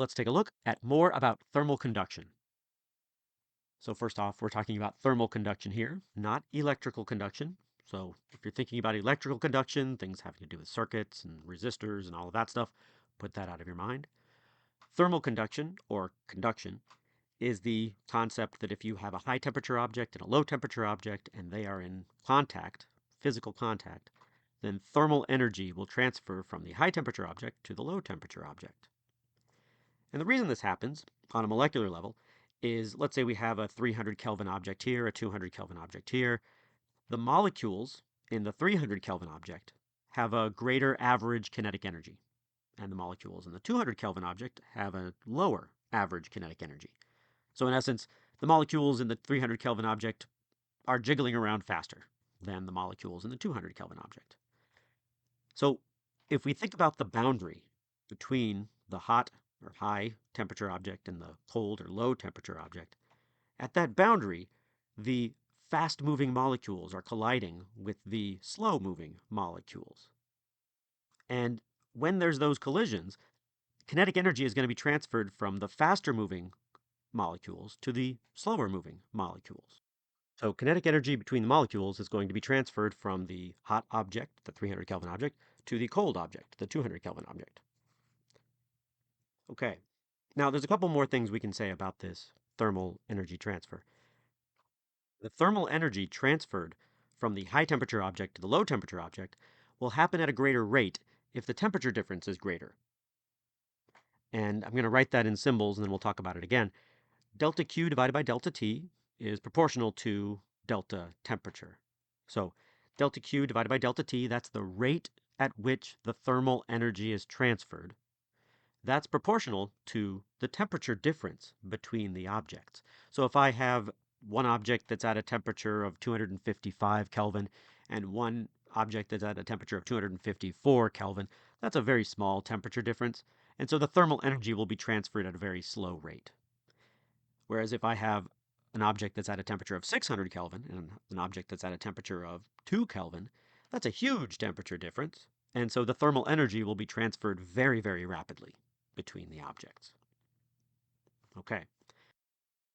Let's take a look at more about thermal conduction. So first off, we're talking about thermal conduction here, not electrical conduction. So if you're thinking about electrical conduction, things having to do with circuits and resistors and all of that stuff, put that out of your mind. Thermal conduction, or conduction, is the concept that if you have a high temperature object and a low temperature object and they are in contact, physical contact, then thermal energy will transfer from the high temperature object to the low temperature object. And the reason this happens on a molecular level is, let's say we have a 300 Kelvin object here, a 200 Kelvin object here. The molecules in the 300 Kelvin object have a greater average kinetic energy, and the molecules in the 200 Kelvin object have a lower average kinetic energy. So in essence, the molecules in the 300 Kelvin object are jiggling around faster than the molecules in the 200 Kelvin object. So if we think about the boundary between the hot or high temperature object and the cold or low temperature object, at that boundary, the fast moving molecules are colliding with the slow moving molecules. And when there's those collisions, kinetic energy is going to be transferred from the faster moving molecules to the slower moving molecules. So kinetic energy between the molecules is going to be transferred from the hot object, the 300 Kelvin object, to the cold object, the 200 Kelvin object. Okay, now there's a couple more things we can say about this thermal energy transfer. The thermal energy transferred from the high temperature object to the low temperature object will happen at a greater rate if the temperature difference is greater. And I'm going to write that in symbols and then we'll talk about it again. Delta Q divided by delta T is proportional to delta temperature. So delta Q divided by delta T, that's the rate at which the thermal energy is transferred. That's proportional to the temperature difference between the objects. So if I have one object that's at a temperature of 255 Kelvin and one object that's at a temperature of 254 Kelvin, that's a very small temperature difference. And so the thermal energy will be transferred at a very slow rate. Whereas if I have an object that's at a temperature of 600 Kelvin and an object that's at a temperature of 2 Kelvin, that's a huge temperature difference. And so the thermal energy will be transferred very, very rapidly between the objects. Okay.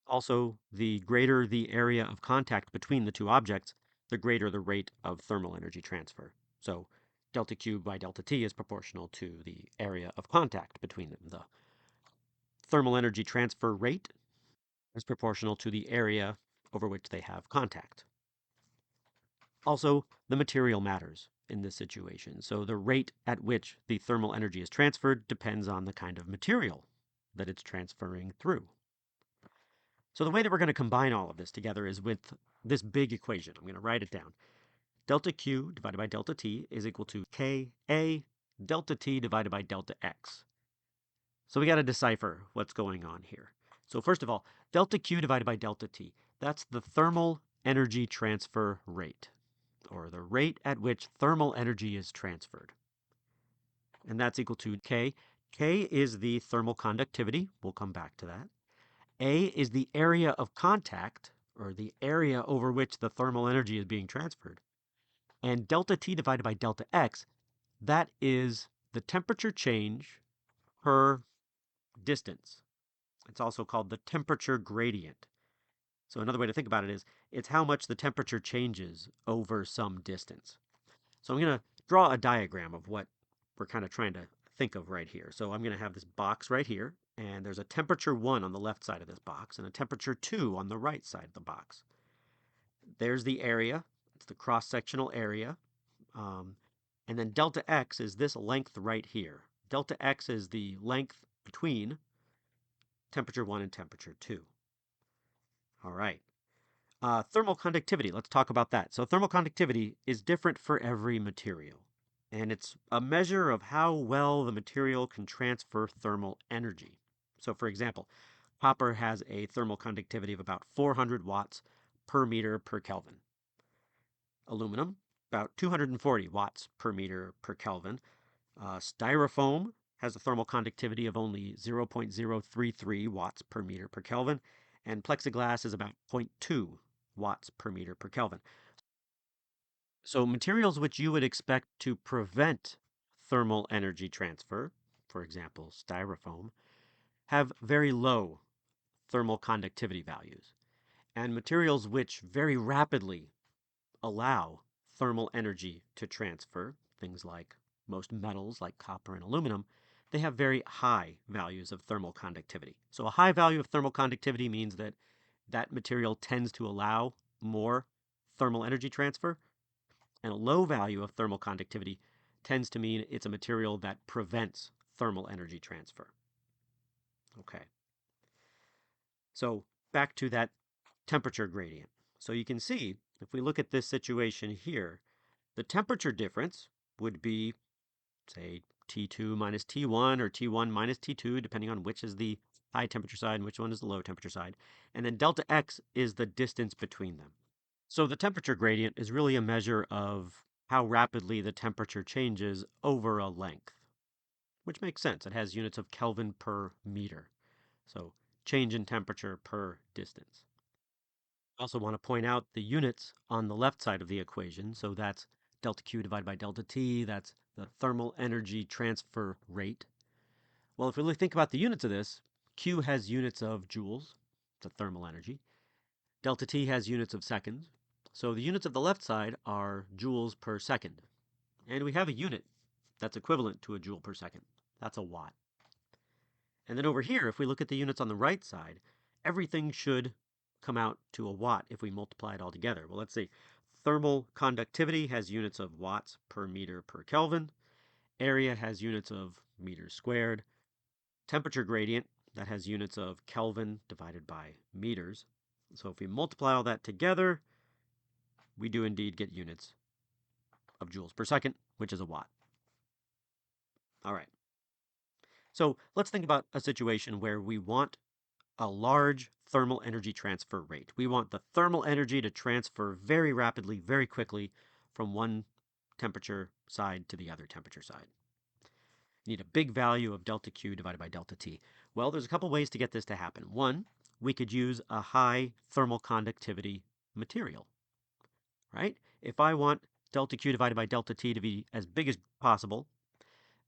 Also, the greater the area of contact between the two objects, the greater the rate of thermal energy transfer. So delta Q by delta T is proportional to the area of contact between them. The thermal energy transfer rate is proportional to the area over which they have contact. Also, the material matters in this situation. So the rate at which the thermal energy is transferred depends on the kind of material that it's transferring through. So the way that we're going to combine all of this together is with this big equation. I'm going to write it down. Delta Q divided by delta T is equal to Ka delta T divided by delta X. So we got to decipher what's going on here. So first of all, delta Q divided by delta T, that's the thermal energy transfer rate, or the rate at which thermal energy is transferred. And that's equal to K. K is the thermal conductivity. We'll come back to that. A is the area of contact, or the area over which the thermal energy is being transferred. And delta T divided by delta X, that is the temperature change per distance. It's also called the temperature gradient. So another way to think about it is it's how much the temperature changes over some distance. So I'm going to draw a diagram of what we're kind of trying to think of right here. So I'm going to have this box right here, and there's a temperature 1 on the left side of this box and a temperature 2 on the right side of the box. There's the area. It's the cross-sectional area. Um, and then delta X is this length right here. Delta X is the length between temperature 1 and temperature 2. All right. Thermal conductivity, let's talk about that. So thermal conductivity is different for every material, and it's a measure of how well the material can transfer thermal energy. So for example, copper has a thermal conductivity of about 400 watts per meter per Kelvin. Aluminum, about 240 watts per meter per Kelvin. Styrofoam has a thermal conductivity of only 0.033 watts per meter per Kelvin, and plexiglass is about 0.2 watts per meter per Kelvin. So materials which you would expect to prevent thermal energy transfer, for example, styrofoam, have very low thermal conductivity values, and materials which very rapidly allow thermal energy to transfer, things like most metals like copper and aluminum, they have very high values of thermal conductivity. So a high value of thermal conductivity means that that material tends to allow more thermal energy transfer, and a low value of thermal conductivity tends to mean it's a material that prevents thermal energy transfer. Okay, so back to that temperature gradient. So you can see, if we look at this situation here, the temperature difference would be, say, T2 minus T1 or T1 minus T2, depending on which is the high temperature side and which one is the low temperature side. And then delta X is the distance between them. So the temperature gradient is really a measure of how rapidly the temperature changes over a length, which makes sense. It has units of Kelvin per meter. So change in temperature per distance. I also want to point out the units on the left side of the equation. So that's delta Q divided by delta T. That's the thermal energy transfer rate. Well, if we really think about the units of this, Q has units of joules, the thermal energy. Delta T has units of seconds. So the units of the left side are joules per second. And we have a unit that's equivalent to a joule per second. That's a watt. And then over here, if we look at the units on the right side, everything should come out to a watt if we multiply it all together. Well, let's see. Thermal conductivity has units of watts per meter per Kelvin. Area has units of meters squared. Temperature gradient, that has units of Kelvin divided by meters. So if we multiply all that together, we do indeed get units of joules per second, which is a watt. All right. So let's think about a situation where we want a large thermal energy transfer rate. We want the thermal energy to transfer very rapidly, very quickly from one temperature side to the other temperature side. You need a big value of delta Q divided by delta T. Well, there's a couple ways to get this to happen. One, we could use a high thermal conductivity material, right? If I want delta Q divided by delta T to be as big as possible,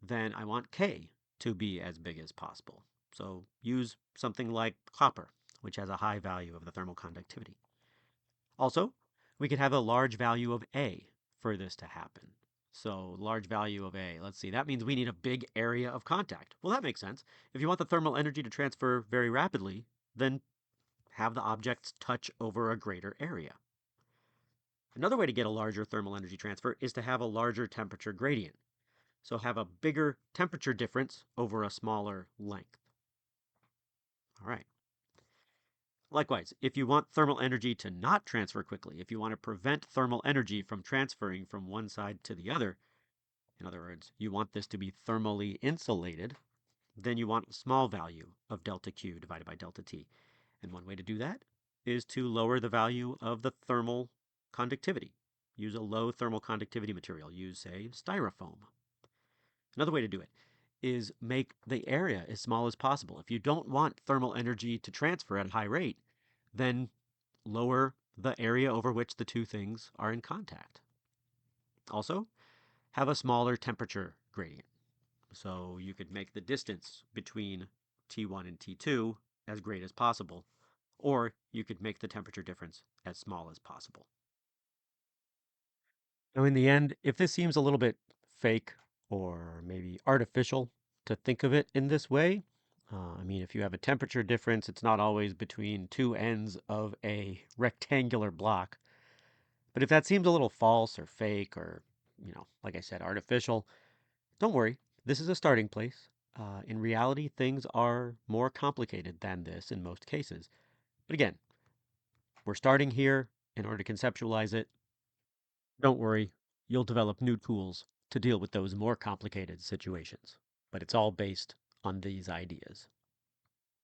then I want K to be as big as possible. So use something like copper, which has a high value of the thermal conductivity. Also, we could have a large value of A for this to happen. So large value of A, let's see, that means we need a big area of contact. Well, that makes sense. If you want the thermal energy to transfer very rapidly, then have the objects touch over a greater area. Another way to get a larger thermal energy transfer is to have a larger temperature gradient. So have a bigger temperature difference over a smaller length. All right. Likewise, if you want thermal energy to not transfer quickly, if you want to prevent thermal energy from transferring from one side to the other, in other words, you want this to be thermally insulated, then you want a small value of delta Q divided by delta T. And one way to do that is to lower the value of the thermal conductivity. Use a low thermal conductivity material. Use, say, styrofoam. Another way to do it is make the area as small as possible. If you don't want thermal energy to transfer at a high rate, then lower the area over which the two things are in contact. Also, have a smaller temperature gradient. So you could make the distance between T1 and T2 as great as possible, or you could make the temperature difference as small as possible. Now, in the end, if this seems a little bit fake or maybe artificial to think of it in this way, I mean, if you have a temperature difference, it's not always between two ends of a rectangular block. But if that seems a little false or fake or, like I said, artificial, don't worry. This is a starting place. In reality, things are more complicated than this in most cases. But again, we're starting here in order to conceptualize it. Don't worry, you'll develop new tools to deal with those more complicated situations. But it's all based on these ideas.